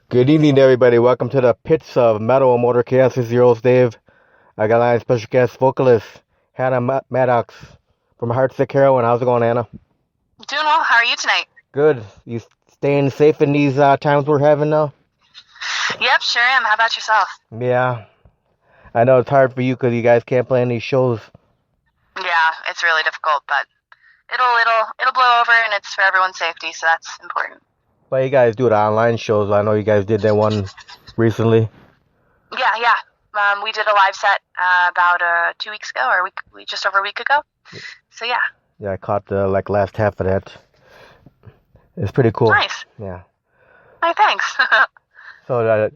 Good evening, everybody. Welcome to the pits of Metal and Motor Chaos. This is your host, Dave. I got a special guest vocalist, Hannah Maddux from Heartsick Heroine. How's it going, Anna? Doing well. How are you tonight? Good. You staying safe in these times we're having now? Yep, sure am. How about yourself? Yeah. I know it's hard for you because you guys can't play any shows. Yeah, it's really difficult, but it'll blow over, and it's for everyone's safety, so that's important. But you guys do the online shows. I know you guys did that one recently. Yeah. We did a live set about 2 weeks ago, or just over a week ago. So yeah. Yeah, I caught the last half of that. It's pretty cool. Nice. Yeah. Hi, thanks. So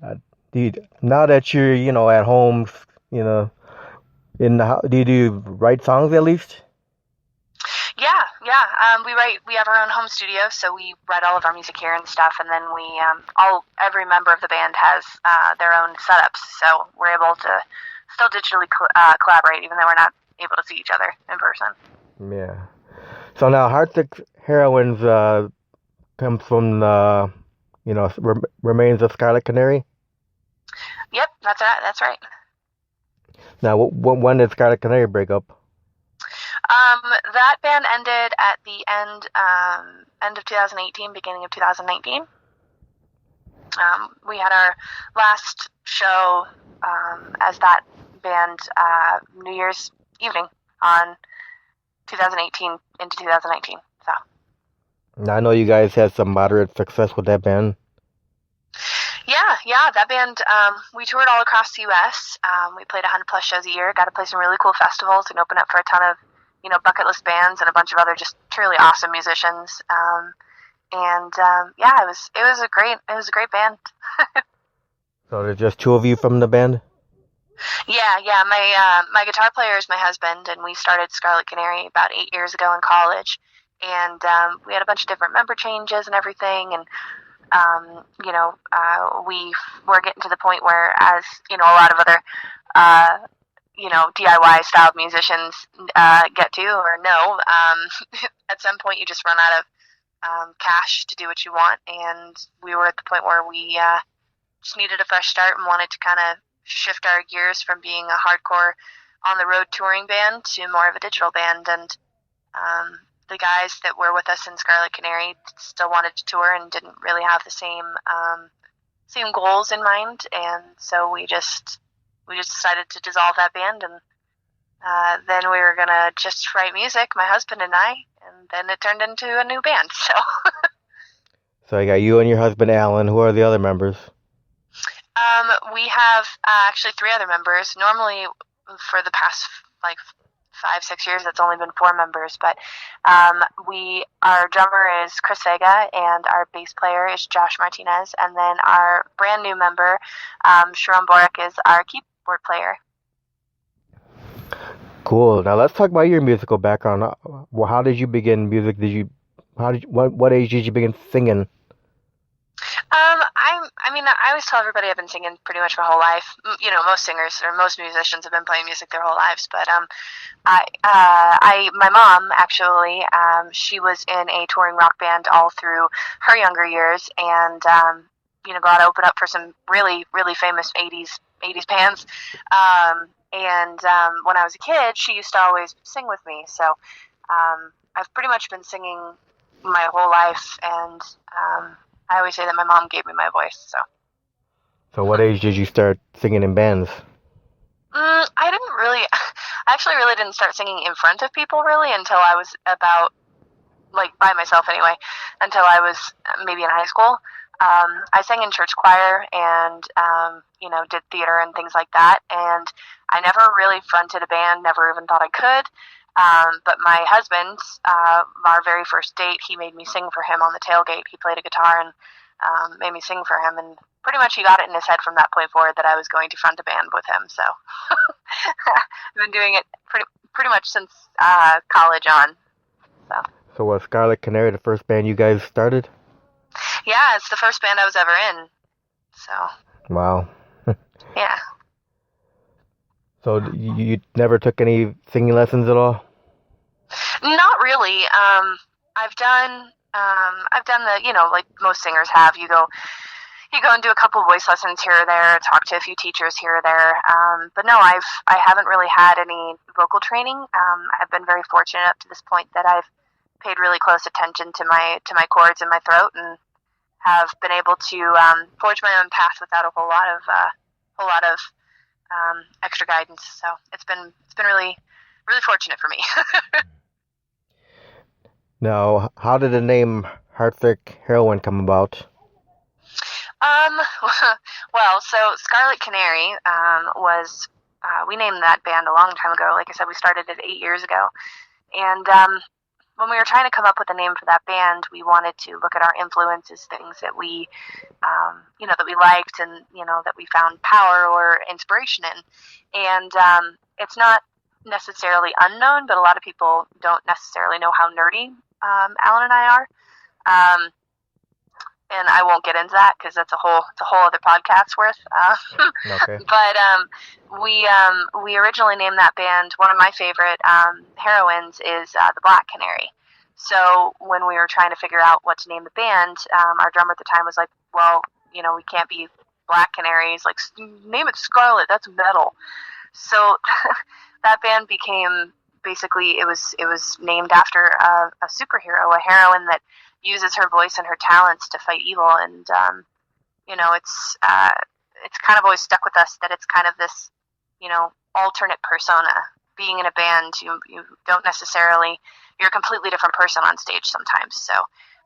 now that you're at home, in the house, do you write songs at least? Yeah. We have our own home studio, so we write all of our music here and stuff, and then every member of the band has their own setups, so we're able to still digitally collaborate, even though we're not able to see each other in person. Yeah. So now Heartsick Heroines comes from the, remains of Scarlet Canary. Yep, that's right. Now, when did Scarlet Canary break up? That band ended at the end of 2018, beginning of 2019. We had our last show as that band New Year's evening on 2018 into 2019. So. Now, I know you guys had some moderate success with that band. Yeah, that band, we toured all across the U.S. We played 100 plus shows a year, got to play some really cool festivals and open up for a ton of, bucket list bands and a bunch of other just truly awesome musicians. Yeah, it was a great band. So there's just two of you from the band? Yeah. My guitar player is my husband, and we started Scarlet Canary about 8 years ago in college. And we had a bunch of different member changes and everything, and we were getting to the point where, as a lot of other, DIY styled musicians get to or know, at some point you just run out of cash to do what you want, and we were at the point where we just needed a fresh start and wanted to kind of shift our gears from being a hardcore on the road touring band to more of a digital band, and the guys that were with us in Scarlet Canary still wanted to tour and didn't really have the same goals in mind, and so we just decided to dissolve that band, and then we were gonna just write music, my husband and I, and then it turned into a new band. So I got you and your husband Alan. Who are the other members? We have actually 3 other members. Normally, for the past 5-6 years, it's only been 4 members, but our drummer is Chris Vega, and our bass player is Josh Martinez, and then our brand new member, Sharon Boric, is our keyboard player. Cool. Now let's talk about your musical background. Well, how did you begin music? What age did you begin singing? I always tell everybody I've been singing pretty much my whole life. Most singers or most musicians have been playing music their whole lives. But my mom actually, she was in a touring rock band all through her younger years, and got to open up for some really, really famous '80s bands. When I was a kid, she used to always sing with me. So I've pretty much been singing my whole life, and I always say that my mom gave me my voice. So what age did you start singing in bands? I actually really didn't start singing in front of people really until I was about, by myself anyway, until I was maybe in high school. I sang in church choir and, did theater and things like that. And I never really fronted a band, never even thought I could. But my husband, our very first date, he made me sing for him on the tailgate. He played a guitar and made me sing for him, and pretty much he got it in his head from that point forward that I was going to front a band with him. So I've been doing it pretty much since college on. So was Scarlet Canary the first band you guys started? Yeah, it's the first band I was ever in. So. Wow. Yeah. So you never took any singing lessons at all? Not really. I've done the, like most singers have. You go you go and do a couple of voice lessons here or there, talk to a few teachers here or there. But no, I haven't really had any vocal training. I've been very fortunate up to this point that I've paid really close attention to my chords in my throat and have been able to forge my own path without a whole lot of extra guidance. So it's been really fortunate for me. Now, how did the name Heartsick Heroine come about? Well, so Scarlet Canary was we named that band a long time ago. Like I said, we started it 8 years ago, and when we were trying to come up with a name for that band, we wanted to look at our influences, things that we, that we liked, and that we found power or inspiration in. And it's not necessarily unknown, but a lot of people don't necessarily know how nerdy Alan and I are. And I won't get into that because it's a whole other podcast worth. Okay. But we originally named that band. One of my favorite heroines is the Black Canary. So when we were trying to figure out what to name the band, our drummer at the time was like, "Well, we can't be Black Canaries. Like, name it Scarlet. That's metal." So that band became basically it was named after a superhero, a heroine that uses her voice and her talents to fight evil, and it's kind of always stuck with us that it's kind of this alternate persona. Being in a band, you don't necessarily, you're a completely different person on stage sometimes. So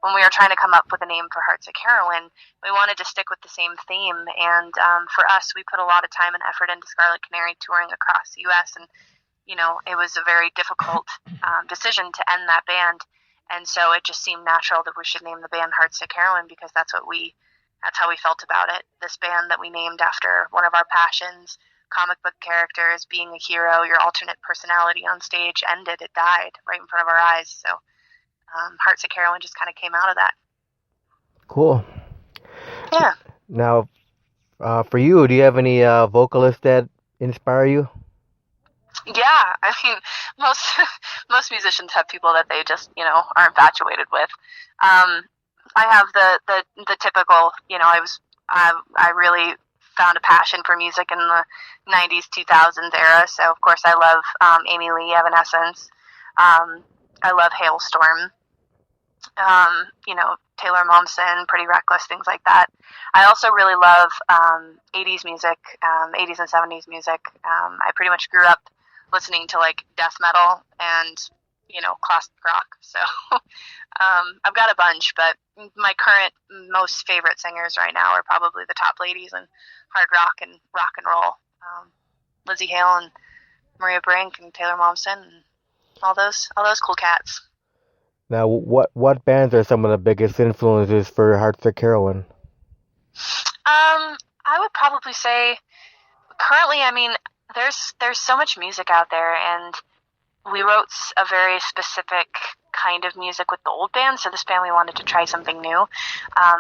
when we were trying to come up with a name for Heartsick Heroine, we wanted to stick with the same theme, and for us, we put a lot of time and effort into Scarlet Canary touring across the U.S., and it was a very difficult decision to end that band. And so it just seemed natural that we should name the band Heartsick Heroine because that's how we felt about it. This band that we named after one of our passions, comic book characters, being a hero, your alternate personality on stage ended. It died right in front of our eyes. So Heartsick Heroine just kind of came out of that. Cool. Yeah. Now, for you, do you have any vocalists that inspire you? Yeah, I mean, most musicians have people that they just are infatuated with. I have the typical, I really found a passion for music in the 90s, 2000s era. So of course I love Amy Lee, Evanescence. I love Hailstorm. Taylor Momsen, Pretty Reckless, things like that. I also really love 80s music, 80s and 70s music. I pretty much grew up listening to like death metal and classic rock. So I've got a bunch, but my current most favorite singers right now are probably the top ladies in hard rock and roll. Lizzie Hale and Maria Brink and Taylor Momsen and all those cool cats. Now, what bands are some of the biggest influences for Heartsick Heroine? I would probably say currently, I mean, there's so much music out there, and we wrote a very specific kind of music with the old band, so this band we wanted to try something new.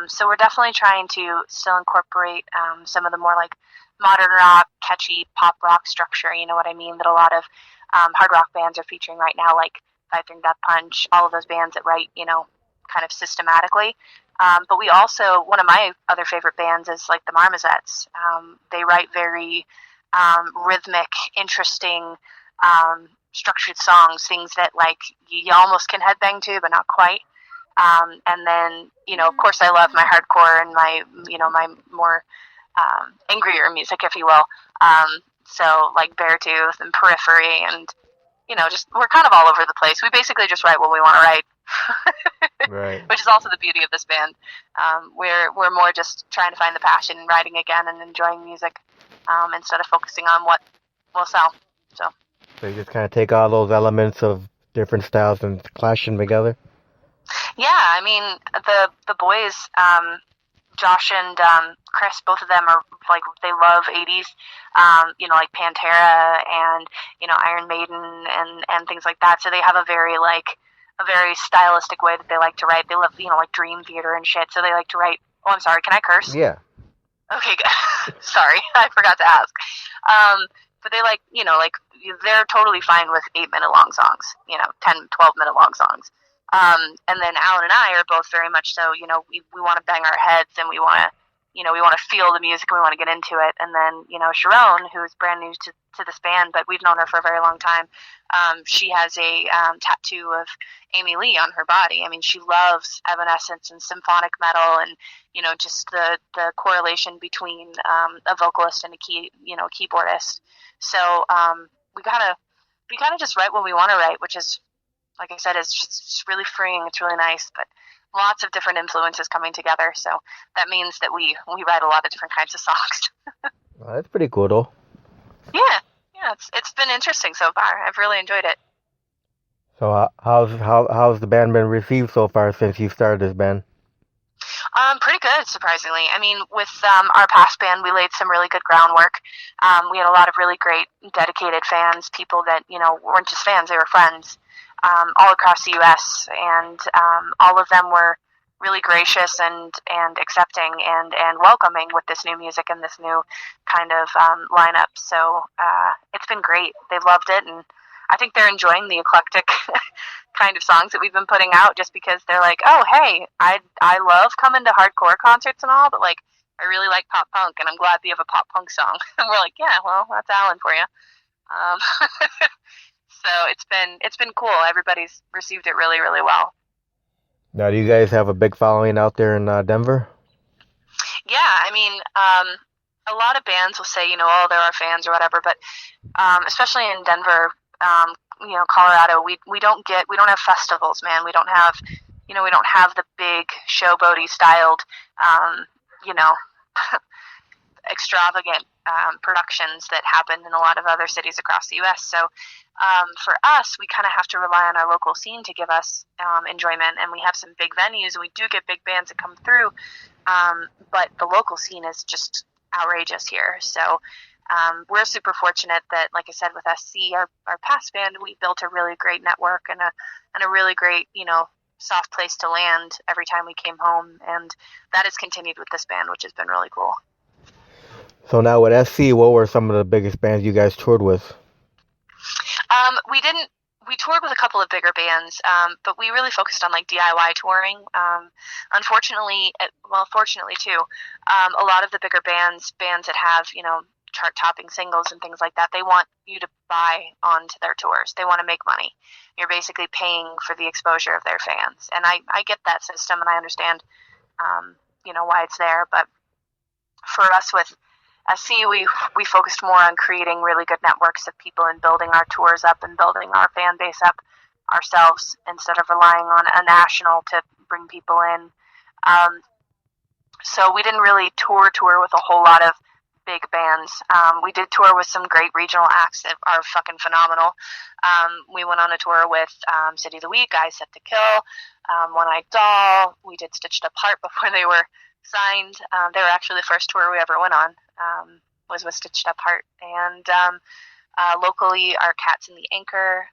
So we're definitely trying to still incorporate some of the more like modern rock, catchy pop rock structure, you know what I mean, that a lot of hard rock bands are featuring right now, like Five Finger Death Punch, all of those bands that write, kind of systematically. But we also, one of my other favorite bands is like the Marmozets. They write very rhythmic, interesting, structured songs, things that like you almost can headbang to, but not quite. And then, of course I love my hardcore and my, my more angrier music, if you will. So like Beartooth and Periphery and, just we're kind of all over the place. We basically just write what we want to write. Right. Which is also the beauty of this band. We're more just trying to find the passion in writing again and enjoying music instead of focusing on what will sell. So you just kind of take all those elements of different styles and clash them together? Yeah, I mean, the boys, Josh and Chris, both of them are like, they love 80s, like Pantera and, Iron Maiden and things like that. So they have a very stylistic way that they like to write. They love, like Dream Theater and shit. So they like to write, oh, I'm sorry, can I curse? Yeah. Okay, good. Sorry, I forgot to ask. But they like, they're totally fine with 8-minute long songs, 10, 12-minute long songs. And then Alan and I are both very much so, we want to bang our heads and we want to, we want to feel the music and we want to get into it. And then, Sharon, who is brand new to this band, but we've known her for a very long time. She has a tattoo of Amy Lee on her body. I mean, she loves Evanescence and symphonic metal, and just the correlation between a vocalist and a keyboardist. So we kind of just write what we want to write, which is, like I said, it's just really freeing. It's really nice, but lots of different influences coming together. So that means that we write a lot of different kinds of songs. Well, that's pretty cool, though. Yeah, it's been interesting so far. I've really enjoyed it. So how's the band been received so far since you started this band? Pretty good, surprisingly. I mean, with our past band, we laid some really good groundwork. We had a lot of really great, dedicated fans, people that weren't just fans; they were friends, all across the U.S. And all of them were really gracious and accepting and welcoming with this new music and this new kind of lineup. So it's been great. They've loved it, and I think they're enjoying the eclectic kind of songs that we've been putting out, just because they're like, oh, hey, I love coming to hardcore concerts and all, but like I really like pop punk, and I'm glad you have a pop punk song. And we're like, yeah, well, that's Alan for you. So it's been cool. Everybody's received it really, really well. Now, do you guys have a big following out there in Denver? Yeah, I mean, a lot of bands will say, oh, they're our fans or whatever, but especially in Denver, Colorado, we don't have festivals, man. We don't have, we don't have the big showboaty styled, extravagant productions that happen in a lot of other cities across the U.S. So for us, we kind of have to rely on our local scene to give us enjoyment, and we have some big venues, and we do get big bands that come through, but the local scene is just outrageous here. So we're super fortunate that, like I said, with SC, our past band, we built a really great network and a really great, soft place to land every time we came home, and that has continued with this band, which has been really cool. So now with SC, what were some of the biggest bands you guys toured with? We toured with a couple of bigger bands, but we really focused on like DIY touring. Unfortunately, fortunately too, a lot of the bigger bands that have, chart-topping singles and things like that, they want you to buy onto their tours. They want to make money. You're basically paying for the exposure of their fans. And I get that system, and I understand, why it's there. But for us with SC, we focused more on creating really good networks of people and building our tours up and building our fan base up ourselves instead of relying on a national to bring people in. So we didn't really tour with a whole lot of big bands. We did tour with some great regional acts that are fucking phenomenal. We went on a tour with City of the Week, Eyes Set to Kill, One Eyed Doll. We did Stitched Apart before they were signed. They were actually the first tour we ever went on, was with Stitched Apart. And locally, our Cats in the Anchor,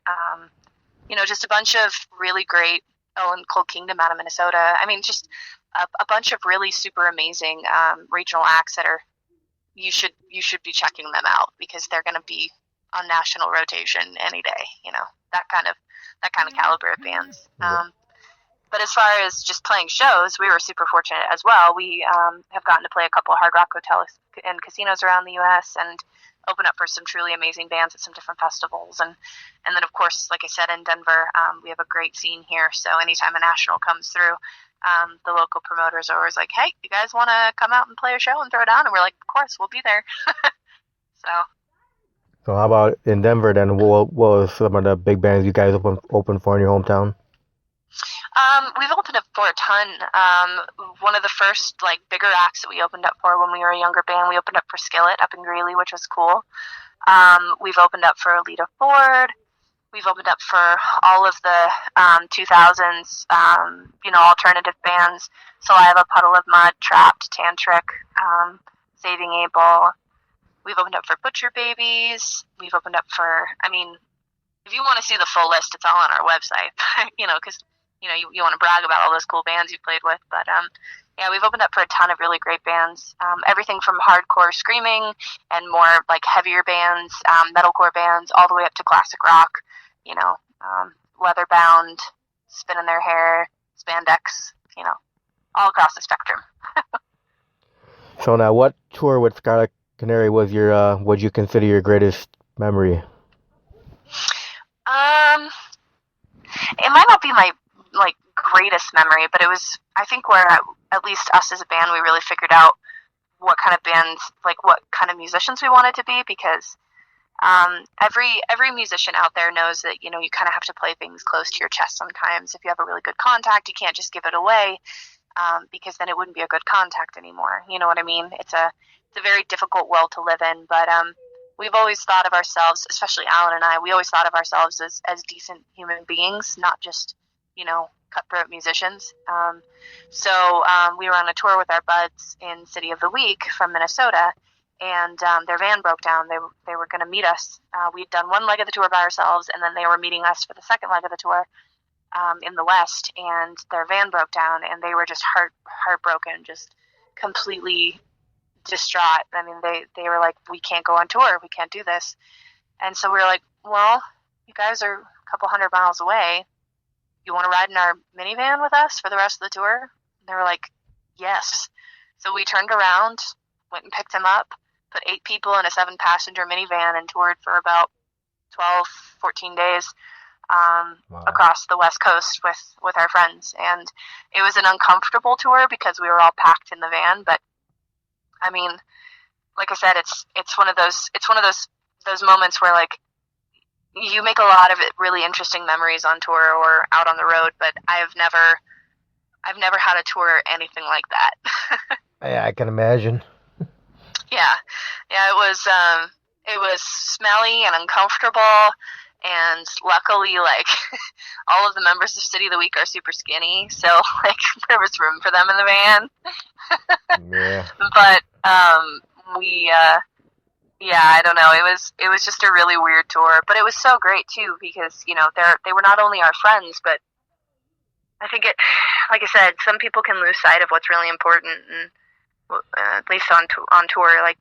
just a bunch of really great, and Cold Kingdom out of Minnesota. I mean, just a bunch of really super amazing regional acts that are, you should be checking them out, because they're going to be on national rotation any day. That kind of caliber of bands. But as far as just playing shows, we were super fortunate as well. We have gotten to play a couple of Hard Rock hotels and casinos around the U.S. and open up for some truly amazing bands at some different festivals. And then, of course, like I said, in Denver, we have a great scene here. So anytime a national comes through, the local promoters are always like, hey, you guys want to come out and play a show and throw it down? And we're like, of course, we'll be there. So how about in Denver then? What was some of the big bands you guys opened for in your hometown? We've opened up for a ton. One of the first bigger acts that we opened up for when we were a younger band, we opened up for Skillet up in Greeley, which was cool. We've opened up for Alita Ford. We've opened up for all of the 2000s, alternative bands. Saliva, Puddle of Mud, Trapped, Tantric, Saving Abel. We've opened up for Butcher Babies. We've opened up for, if you want to see the full list, it's all on our website, because, you want to brag about all those cool bands you played with. But, we've opened up for a ton of really great bands. Everything from hardcore screaming and more heavier bands, metalcore bands, all the way up to classic rock, leather-bound, spinning their hair, spandex, all across the spectrum. So now, what tour with Scarlet Canary was your would you consider your greatest memory? It might not be my like greatest memory, but it was, I think, where at least us as a band, we really figured out what kind of bands, like what kind of musicians we wanted to be, because every musician out there knows that, you know, you kind of have to play things close to your chest sometimes. If you have a really good contact, you can't just give it away, because then it wouldn't be a good contact anymore. You know what I mean? It's a very difficult world to live in, but we've always thought of ourselves, especially Alan and I, we always thought of ourselves as decent human beings, not just, you know, cutthroat musicians. So we were on a tour with our buds in City of the Week from Minnesota, and their van broke down. They were going to meet us. We'd done one leg of the tour by ourselves, and then they were meeting us for the second leg of the tour in the West, and their van broke down, and they were just heartbroken, just completely distraught. I mean, they were like, we can't go on tour. We can't do this. And so we were like, well, you guys are a couple 100 miles away. You want to ride in our minivan with us for the rest of the tour? And they were like, yes. So we turned around, went and picked them up, put 8 people in a 7-passenger minivan, and toured for about 12, 14 days across the West Coast with our friends. And it was an uncomfortable tour because we were all packed in the van, but I mean, like I said, it's one of those moments where, like, you make a lot of really interesting memories on tour or out on the road, but I've never had a tour anything like that. Yeah, I can imagine. Yeah, it was smelly and uncomfortable, and luckily, like, all of the members of City of the Week are super skinny, so, like, there was room for them in the van. Yeah. But I don't know. It was just a really weird tour, but it was so great too, because, you know, they were not only our friends, but I think like I said, some people can lose sight of what's really important, and at least on tour, like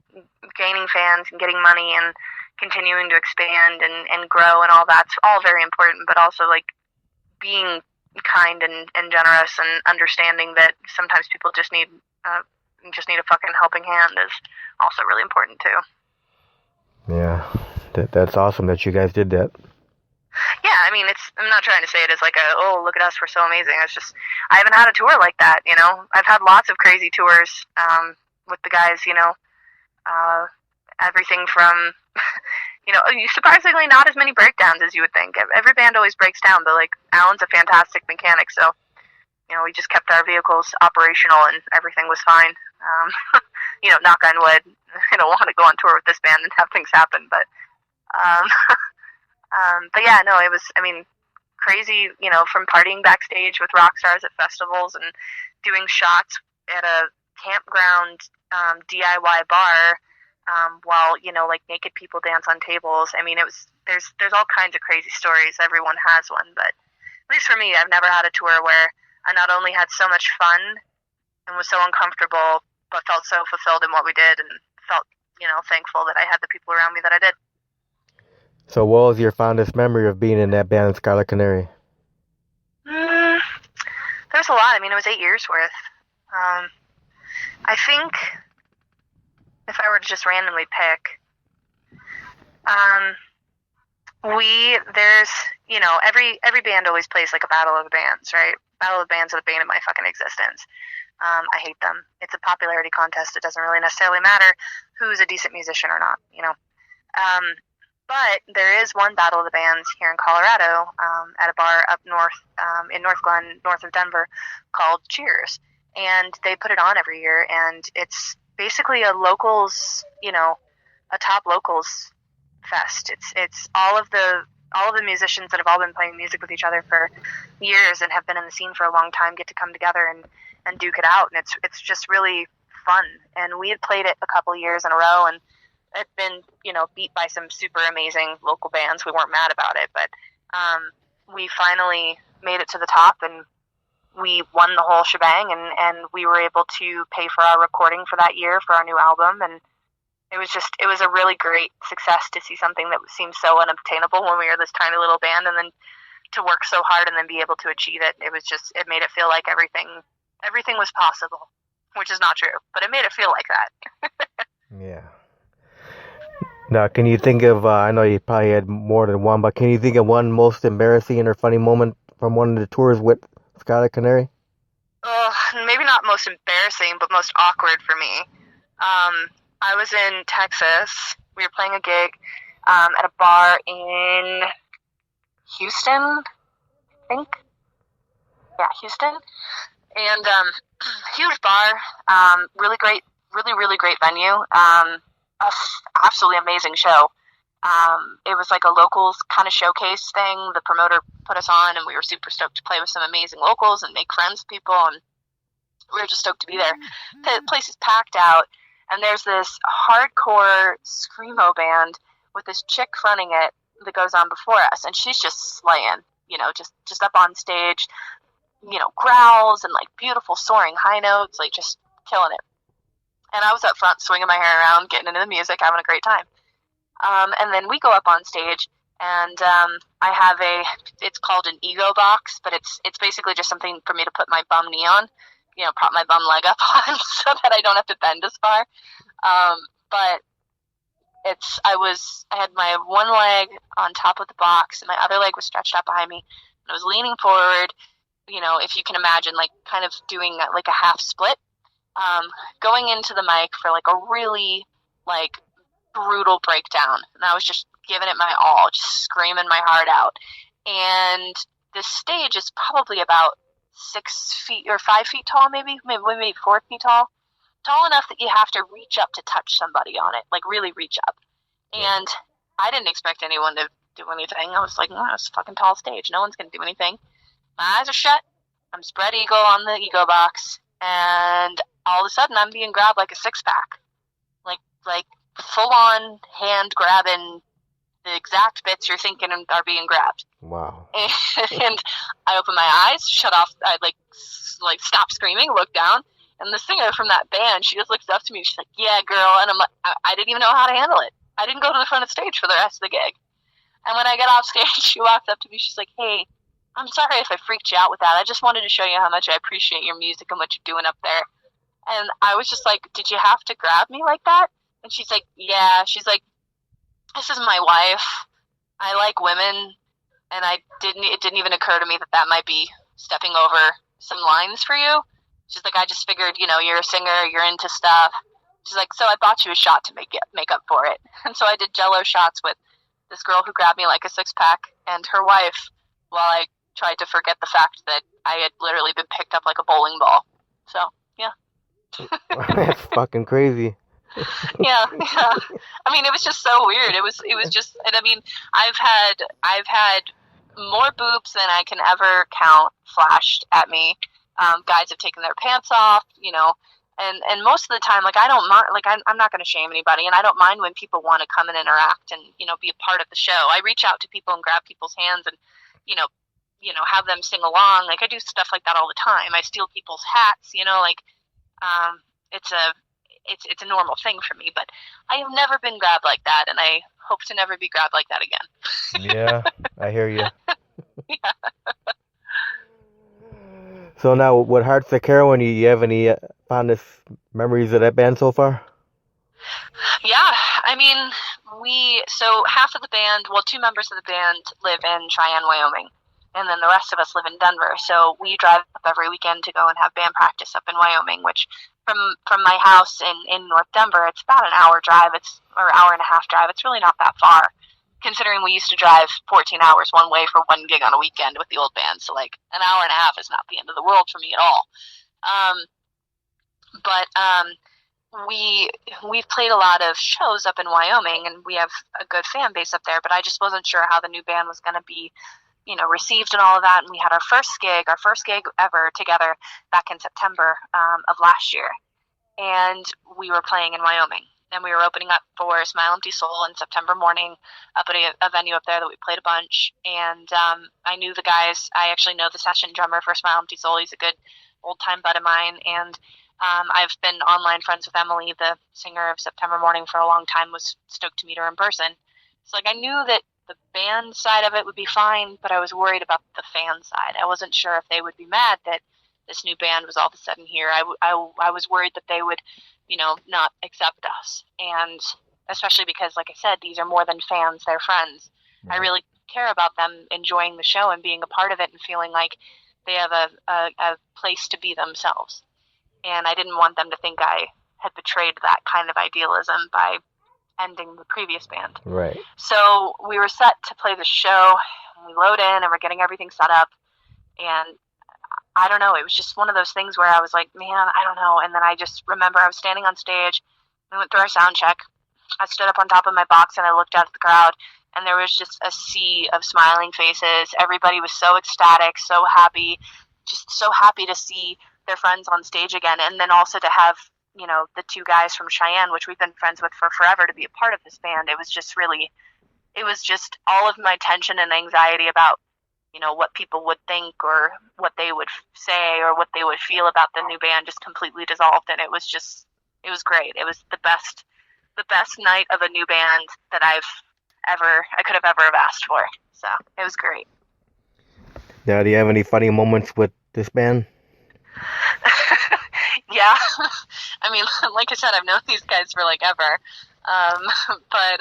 gaining fans and getting money and continuing to expand and grow and all that's all very important, but also, like, being kind and generous and understanding that sometimes people just need a fucking helping hand is also really important too. Yeah, that's awesome that you guys did that. Yeah, I mean, I'm not trying to say it as like oh, look at us, we're so amazing. It's just, I haven't had a tour like that, you know. I've had lots of crazy tours with the guys, you know, everything from, you know, surprisingly not as many breakdowns as you would think. Every band always breaks down, but, like, Alan's a fantastic mechanic, so, you know, we just kept our vehicles operational and everything was fine. You know, knock on wood. I don't want to go on tour with this band and have things happen, but yeah, no, it was, I mean, crazy, you know, from partying backstage with rock stars at festivals and doing shots at a campground DIY bar while, you know, like, naked people dance on tables. I mean, there's all kinds of crazy stories. Everyone has one, but at least for me, I've never had a tour where I not only had so much fun and was so uncomfortable, but felt so fulfilled in what we did and felt, you know, thankful that I had the people around me that I did. So what was your fondest memory of being in that band, Scarlet Canary? There's a lot. I mean, it was 8 years worth. I think if I were to just randomly pick, there's, you know, every band always plays like a battle of the bands, right? Battle of the bands are the bane of my fucking existence. I hate them. It's a popularity contest. It doesn't really necessarily matter who's a decent musician or not, you know. But there is one Battle of the Bands here in Colorado at a bar up north in North Glen, north of Denver, called Cheers. And they put it on every year, and it's basically a locals, you know, a top locals fest. It's all of the musicians that have all been playing music with each other for years and have been in the scene for a long time get to come together and duke it out, and it's just really fun. And we had played it a couple years in a row, and had been, you know, beat by some super amazing local bands. We weren't mad about it, but we finally made it to the top, and we won the whole shebang, and we were able to pay for our recording for that year for our new album, and it was a really great success to see something that seemed so unobtainable when we were this tiny little band, and then to work so hard and then be able to achieve it. It made it feel like everything was possible. which is not true, but it made it feel like that. Yeah. Now, can you think of, I know you probably had more than one, but can you think of one most embarrassing or funny moment from one of the tours with Scarlet Canary? Maybe not most embarrassing, but most awkward for me. I was in Texas. We were playing a gig at a bar in Houston, I think. Yeah, Houston. And huge bar, really great, really great venue. Absolutely amazing show. It was like a locals kind of showcase thing. The promoter put us on, and we were super stoked to play with some amazing locals and make friends with people, and we were just stoked to be there. The place is packed out, and there's this hardcore screamo band with this chick fronting it that goes on before us, and she's just slaying, just up on stage, growls and like beautiful soaring high notes, like just killing it. And I was up front swinging my hair around, getting into the music, having a great time. And then we go up on stage, and I have it's called an ego box, but it's basically just something for me to put my bum knee on, prop my bum leg up on so that I don't have to bend as far. But I had my one leg on top of the box, and my other leg was stretched out behind me, and I was leaning forward, if you can imagine, like kind of doing like a half split, going into the mic for like a really like brutal breakdown, and I was just giving it my all, just screaming my heart out. And this stage is probably about 6 feet or 5 feet tall, maybe 4 feet tall enough that you have to reach up to touch somebody on it, like really reach up. And I didn't expect anyone to do anything. I was like, it's a fucking tall stage, no one's gonna do anything. My eyes are shut, I'm spread eagle on the ego box, and all of a sudden I'm being grabbed like a six-pack, like full-on hand grabbing the exact bits you're thinking are being grabbed. Wow. And I open my eyes, shut off, I like stop screaming, look down, and the singer from that band, she just looks up to me, she's like, yeah, girl, and I'm like, I didn't even know how to handle it. I didn't go to the front of the stage for the rest of the gig. And when I get off stage, she walks up to me, she's like, hey, I'm sorry if I freaked you out with that. I just wanted to show you how much I appreciate your music and what you're doing up there. And I was just like, did you have to grab me like that? And she's like, yeah. She's like, this is my wife. I like women. And it didn't even occur to me that might be stepping over some lines for you. She's like, I just figured, you're a singer, you're into stuff. She's like, so I bought you a shot to make up for it. And so I did Jello shots with this girl who grabbed me like a six-pack and her wife, while I tried to forget the fact that I had literally been picked up like a bowling ball. So, yeah. That's fucking crazy. Yeah. I mean, it was just so weird. It was just, and I mean, I've had more boobs than I can ever count flashed at me. Guys have taken their pants off, and most of the time, like, I don't mind, like, I'm not going to shame anybody, and I don't mind when people want to come and interact and, be a part of the show. I reach out to people and grab people's hands and, have them sing along. Like, I do stuff like that all the time. I steal people's hats, it's a normal thing for me, but I have never been grabbed like that, and I hope to never be grabbed like that again. Yeah, I hear you. Yeah. So now, with Heartsick Heroine, do you have any fondest memories of that band so far? Yeah, I mean, so half of the band, well, 2 members of the band live in Cheyenne, Wyoming, and then the rest of us live in Denver, so we drive up every weekend to go and have band practice up in Wyoming, which from my house in North Denver, it's about an hour drive, or hour and a half drive. It's really not that far, considering we used to drive 14 hours one way for one gig on a weekend with the old band, so like an hour and a half is not the end of the world for me at all. We've played a lot of shows up in Wyoming, and we have a good fan base up there, but I just wasn't sure how the new band was going to be, received and all of that. And we had our first gig ever together back in September of last year, and we were playing in Wyoming, and we were opening up for Smile Empty Soul in September morning up at a venue up there that we played a bunch. And I knew the guys. I actually know the session drummer for Smile Empty Soul. He's a good old time bud of mine, and I've been online friends with Emily, the singer of September Morning, for a long time. Was stoked to meet her in person. So like, I knew that the band side of it would be fine, but I was worried about the fan side. I wasn't sure if they would be mad that this new band was all of a sudden here, I was worried that they would, not accept us. And especially because, like I said, these are more than fans, they're friends. I really care about them enjoying the show and being a part of it and feeling like they have a place to be themselves. And I didn't want them to think I had betrayed that kind of idealism by ending the previous band. Right. So we were set to play the show, and we load in, and we're getting everything set up. And I don't know, it was just one of those things where I was like, man, I don't know. And then I just remember I was standing on stage. We went through our sound check. I stood up on top of my box, and I looked out at the crowd, and there was just a sea of smiling faces. Everybody was so ecstatic, so happy, just so happy to see their friends on stage again. And then also to have, the two guys from Cheyenne, which we've been friends with for forever, to be a part of this band. It was just all of my tension and anxiety about, what people would think or what they would say or what they would feel about the new band just completely dissolved. And it was great. It was the best night of a new band that I could have ever asked for. So it was great. Yeah, do you have any funny moments with this band? Yeah. I mean, like I said, I've known these guys for like ever. But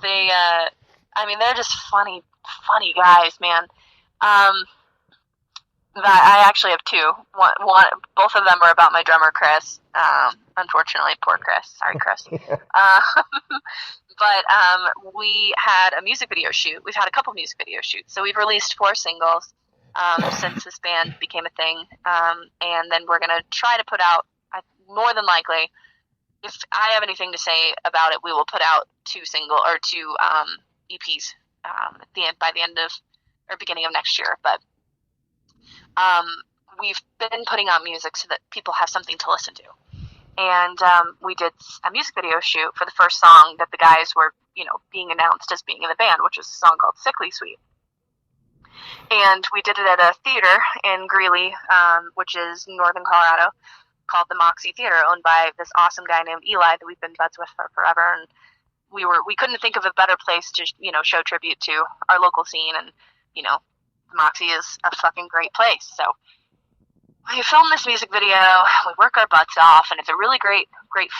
they're just funny guys, man. I actually have two. One, both of them are about my drummer, Chris. Unfortunately, poor Chris. Sorry, Chris. But we had a music video shoot. We've had a couple music video shoots. So we've released 4 singles since this band became a thing. And then we're going to try to put out, more than likely, if I have anything to say about it, we will put out 2 EPs by the end of or beginning of next year. But we've been putting out music so that people have something to listen to. And we did a music video shoot for the first song that the guys were, being announced as being in the band, which was a song called Sickly Sweet. And we did it at a theater in Greeley, which is northern Colorado, called the Moxie Theater, owned by this awesome guy named Eli that we've been buds with for forever. And we couldn't think of a better place to, show tribute to our local scene. And, Moxie is a fucking great place. So we film this music video, we work our butts off, and it's a really great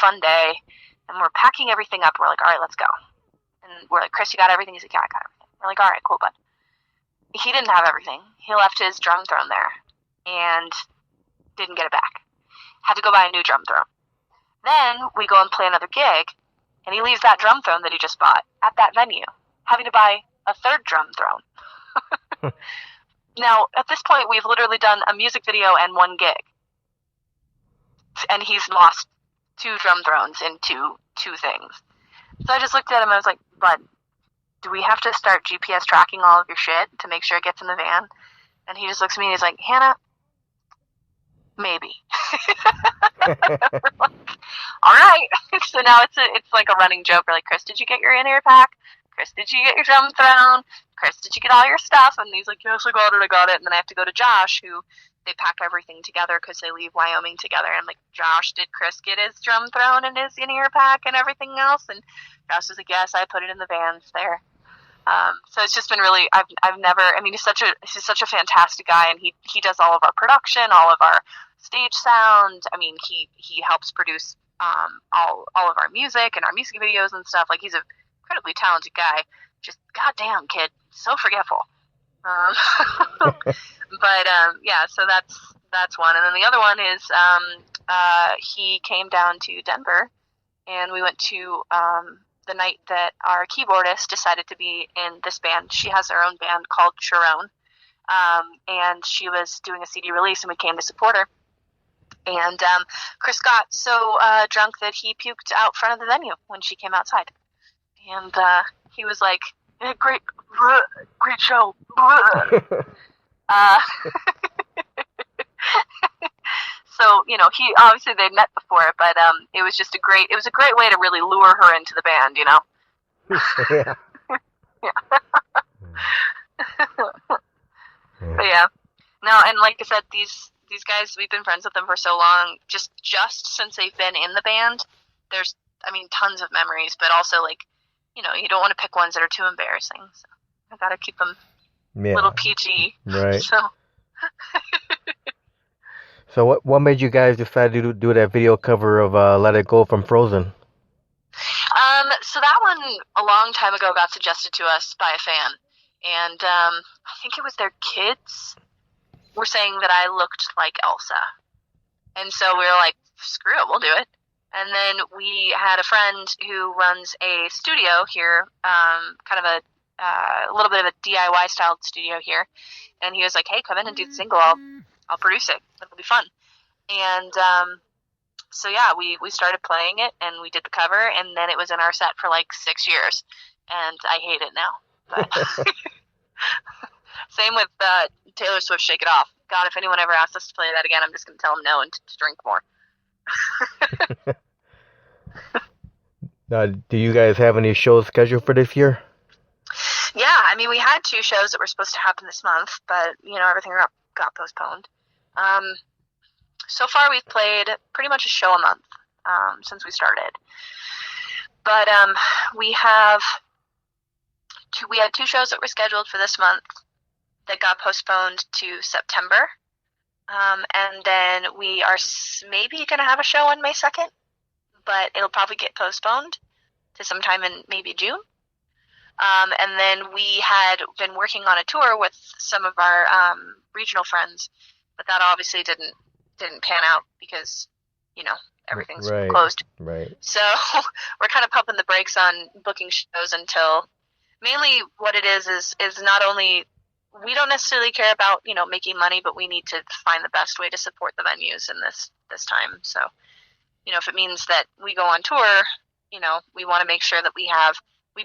fun day. And we're packing everything up. We're like, all right, let's go. And we're like, Chris, you got everything? He's like, yeah, I got everything. We're like, all right, cool, bud. He didn't have everything. He left his drum throne there and didn't get it back. Had to go buy a new drum throne. Then we go and play another gig, and he leaves that drum throne that he just bought at that venue, having to buy a third drum throne. Now, at this point, we've literally done a music video and 1 gig. And he's lost 2 drum thrones in two things. So I just looked at him and I was like, bud, do we have to start GPS tracking all of your shit to make sure it gets in the van? And he just looks at me and he's like, Hannah, maybe. Like, all right. So now it's like a running joke. We're like, Chris, did you get your in-ear pack? Chris, did you get your drum throne? Chris, did you get all your stuff? And he's like, yes, I got it. And then I have to go to Josh, who they pack everything together because they leave Wyoming together. And I'm like, Josh, did Chris get his drum throne and his in-ear pack and everything else? And Josh was like, yes, I put it in the vans there. So it's just been really, he's such a fantastic guy, and he does all of our production, all of our stage sound. I mean, he helps produce all of our music and our music videos and stuff. Like, he's an incredibly talented guy. Just goddamn kid, so forgetful. Yeah, so that's one. And then the other one is he came down to Denver, and we went to the night that our keyboardist decided to be in this band. She has her own band called Sharon, and she was doing a CD release, and we came to support her. And Chris got so drunk that he puked out front of the venue when she came outside. And he was like, yeah, great show. So, he obviously they'd met before, but it was just a great way to really lure her into the band, Yeah. But yeah. No, and like I said, these guys, we've been friends with them for so long, just since they've been in the band. There's, tons of memories, but also, like, you don't want to pick ones that are too embarrassing. So I gotta keep them a little PG. Right. So. So what made you guys decide to do that video cover of Let It Go from Frozen? So that one a long time ago got suggested to us by a fan, and I think it was their kids were saying that I looked like Elsa, and so we were like, screw it, we'll do it. And then we had a friend who runs a studio here, kind of a little bit of a DIY styled studio here, and he was like, "Hey, come in and do the single. I'll produce it. It'll be fun." And so yeah, we started playing it and we did the cover, and then it was in our set for like 6 years, and I hate it now. But same with Taylor Swift "Shake It Off." God, if anyone ever asks us to play that again, I'm just going to tell them no and to drink more. Do you guys have any shows scheduled for this year? Yeah, I mean, we had 2 shows that were supposed to happen this month, but everything got postponed. So far, we've played pretty much a show a month since we started. But we had 2 shows that were scheduled for this month that got postponed to September. And then we are maybe going to have a show on May 2nd, but it'll probably get postponed to sometime in maybe June. And then we had been working on a tour with some of our regional friends, but that obviously didn't pan out because, everything's closed. Right. So we're kind of pumping the brakes on booking shows until, mainly what it is not only, we don't necessarily care about, making money, but we need to find the best way to support the venues in this time. So, if it means that we go on tour, we want to make sure that we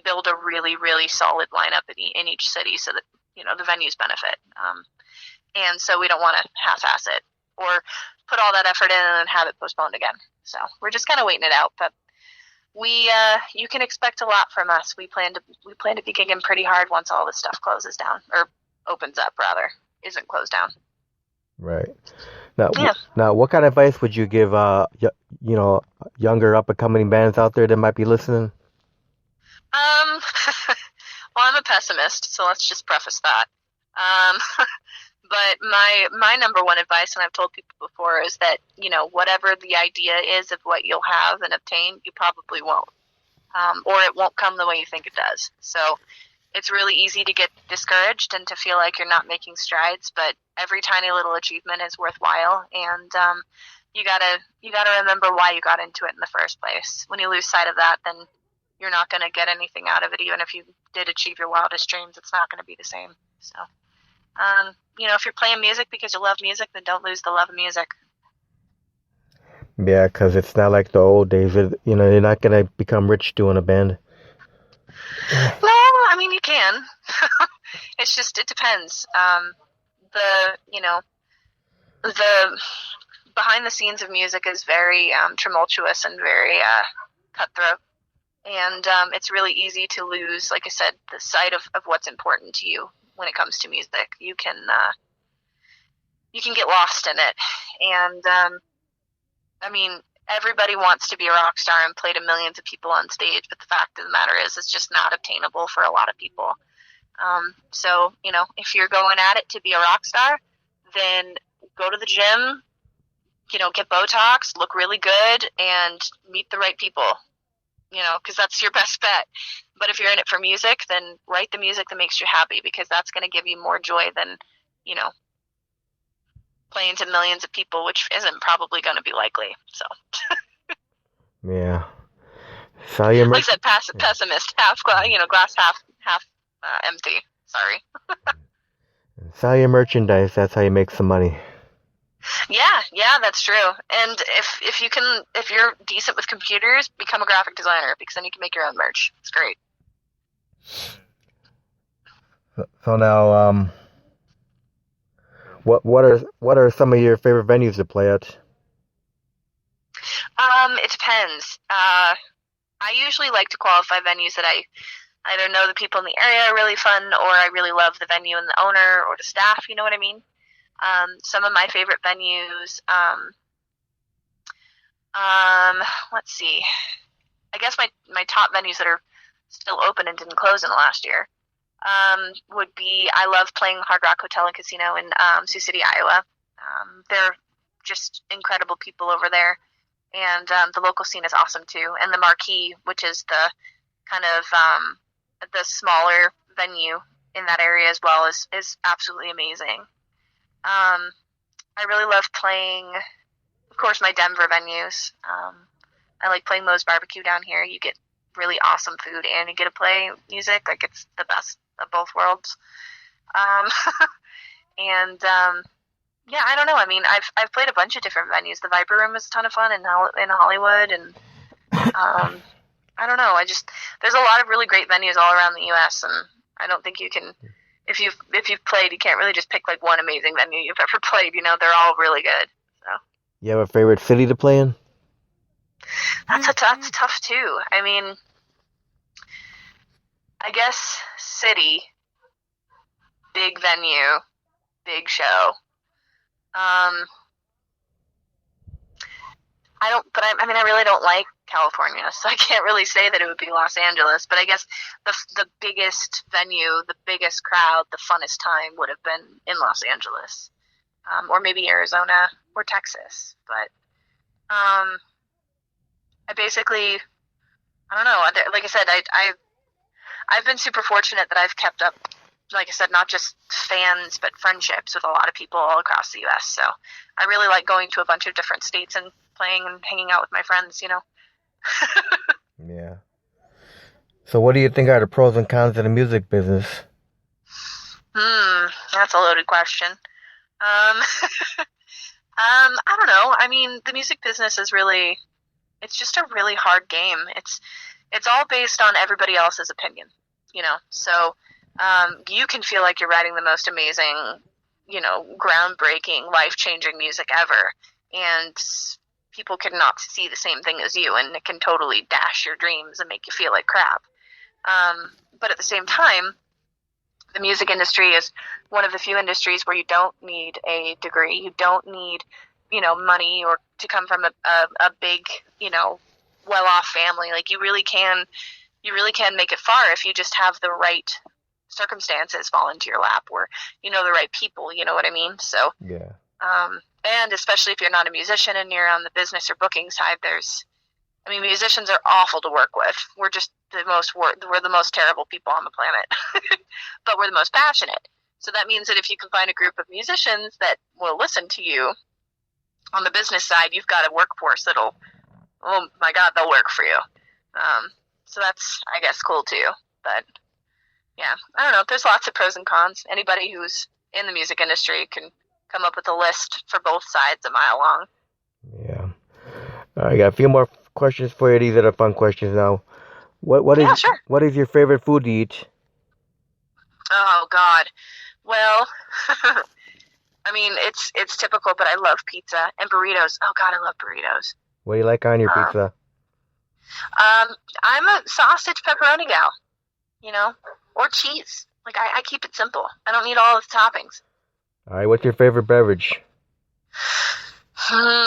build a really, really solid lineup in each city so that, the venues benefit. And so we don't want to half-ass it or put all that effort in and then have it postponed again. So we're just kind of waiting it out. But you can expect a lot from us. We plan to be gigging pretty hard once all this stuff closes down, or opens up rather, isn't closed down. Right. Now, what kind of advice would you give, younger up-and-coming bands out there that might be listening? Well, I'm a pessimist, so let's just preface that. But my number one advice, and I've told people before, is that, whatever the idea is of what you'll have and obtain, you probably won't. Or it won't come the way you think it does. So it's really easy to get discouraged and to feel like you're not making strides, but every tiny little achievement is worthwhile, and you gotta remember why you got into it in the first place. When you lose sight of that, then you're not going to get anything out of it. Even if you did achieve your wildest dreams, it's not going to be the same. So, if you're playing music because you love music, then don't lose the love of music. Yeah, because it's not like the old days. You're not going to become rich doing a band. No, I mean, you can. It's just, it depends. The behind the scenes of music is very tumultuous and very cutthroat. And it's really easy to lose, like I said, the sight of what's important to you when it comes to music. You can get lost in it. And, I mean, everybody wants to be a rock star and play to millions of people on stage, but the fact of the matter is it's just not obtainable for a lot of people. So, if you're going at it to be a rock star, then go to the gym, get Botox, look really good, and meet the right people. Because that's your best bet. But if you're in it for music, then write the music that makes you happy, because that's going to give you more joy than, playing to millions of people, which isn't probably going to be likely. So. Yeah. So you're like I said, pessimist, glass half empty. Sorry. Sell your merchandise. That's how you make some money. Yeah, that's true. And if you're decent with computers, become a graphic designer, because then you can make your own merch. It's great. So now, what are some of your favorite venues to play at? It depends. I usually like to qualify venues that I either know the people in the area are really fun, or I really love the venue and the owner or the staff. You know what I mean? Some of my favorite venues, let's see. I guess my top venues that are still open and didn't close in the last year, would be, I love playing Hard Rock Hotel and Casino in Sioux City, Iowa. They're just incredible people over there. And the local scene is awesome too. And the Marquee, which is the kind of the smaller venue in that area as well, is absolutely amazing. I really love playing, of course, my Denver venues. I like playing Moe's Barbecue down here. You get really awesome food and you get to play music. Like, it's the best of both worlds. And yeah, I don't know. I mean, I've played a bunch of different venues. The Viper Room was a ton of fun in Hollywood, and I don't know. There's a lot of really great venues all around the U.S. and I don't think you can, if you've played, you can't really just pick like one amazing venue you've ever played. You know, they're all really good. So. You have a favorite city to play in? That's tough too. I mean, I guess city, big venue, big show. I really don't like California, so I can't really say that it would be Los Angeles, but I guess the biggest venue, the biggest crowd, the funnest time would have been in Los Angeles, or maybe Arizona or Texas. But I don't know. Like I said, I've been super fortunate that I've kept up, like I said, not just fans, but friendships with a lot of people all across the U.S. So I really like going to a bunch of different states and playing and hanging out with my friends, you know. Yeah. So what do you think are the pros and cons of the music business? That's a loaded question. I don't know. I mean, the music business is it's just a really hard game. It's all based on everybody else's opinion, you know. So you can feel like you're writing the most amazing, you know, groundbreaking, life-changing music ever, and people cannot see the same thing as you, and it can totally dash your dreams and make you feel like crap. But at the same time, the music industry is one of the few industries where you don't need a degree. You don't need, you know, money or to come from a big, you know, well-off family. Like, you really can make it far if you just have the right circumstances fall into your lap, or, you know, the right people, you know what I mean? So, yeah. And especially if you're not a musician and you're on the business or booking side, musicians are awful to work with. We're just we're the most terrible people on the planet, but we're the most passionate. So that means that if you can find a group of musicians that will listen to you on the business side, you've got a workforce that'll, oh my God, they'll work for you. So that's, I guess, cool too. But yeah, I don't know. There's lots of pros and cons. Anybody who's in the music industry can come up with a list for both sides a mile long. Yeah. I got a few more questions for you. These are the fun questions now. Sure. What is your favorite food to eat? Oh God. Well, I mean, it's typical, but I love pizza and burritos. Oh God, I love burritos. What do you like on your pizza? I'm a sausage pepperoni gal, you know, or cheese. Like, I keep it simple. I don't need all of the toppings. All right, what's your favorite beverage?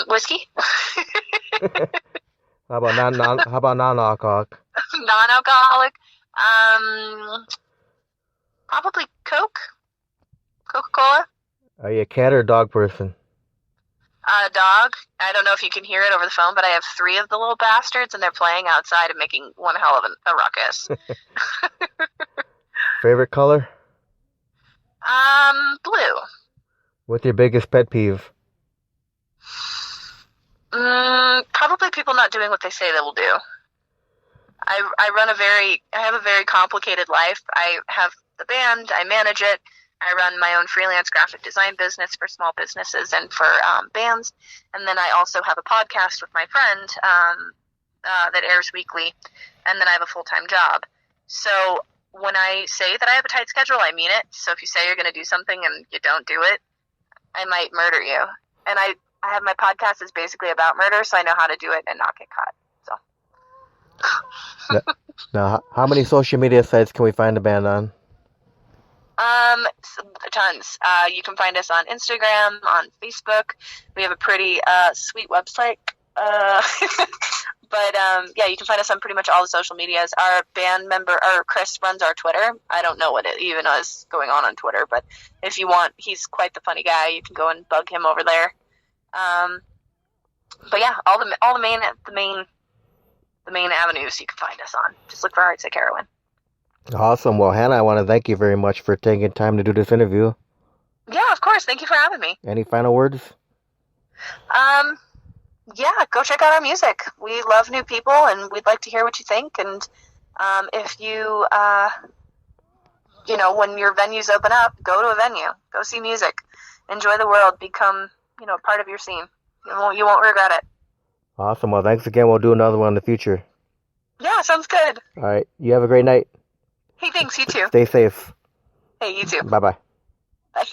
Whiskey. How about non-alcoholic? Non-alcoholic. Probably Coke. Coca-Cola. Are you a cat or a dog person? Dog. I don't know if you can hear it over the phone, but I have 3 of the little bastards, and they're playing outside and making one hell of a ruckus. Favorite color? Blue. What's your biggest pet peeve? Probably people not doing what they say they will do. I have a very complicated life. I have the band, I manage it, I run my own freelance graphic design business for small businesses and for bands, and then I also have a podcast with my friend that airs weekly, and then I have a full-time job. So when I say that I have a tight schedule, I mean it. So if you say you're going to do something and you don't do it, I might murder you. And I have my podcast is basically about murder, so I know how to do it and not get caught. So. Now, how many social media sites can we find the band on? Tons. You can find us on Instagram, on Facebook. We have a pretty sweet website. But yeah, you can find us on pretty much all the social medias. Our band member, Chris, runs our Twitter. I don't know what it even is going on Twitter, but if you want, he's quite the funny guy. You can go and bug him over there. But yeah, all the main avenues you can find us on. Just look for Heartsick Heroine. Awesome. Well, Hannah, I want to thank you very much for taking time to do this interview. Yeah, of course. Thank you for having me. Any final words? Yeah, go check out our music. We love new people, and we'd like to hear what you think. And if you, when your venues open up, go to a venue. Go see music. Enjoy the world. Become, part of your scene. You won't regret it. Awesome. Well, thanks again. We'll do another one in the future. Yeah, sounds good. All right. You have a great night. Hey, thanks. You too. Stay safe. Hey, you too. Bye-bye. Bye.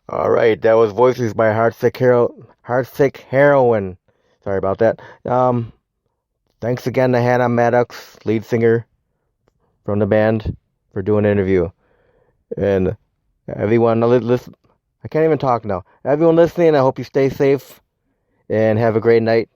All right, that was voices by Heartsick Heroine. Sorry about that. Thanks again to Hannah Maddux, lead singer from the band, for doing an interview. And everyone, listen, I can't even talk now. Everyone listening, I hope you stay safe and have a great night.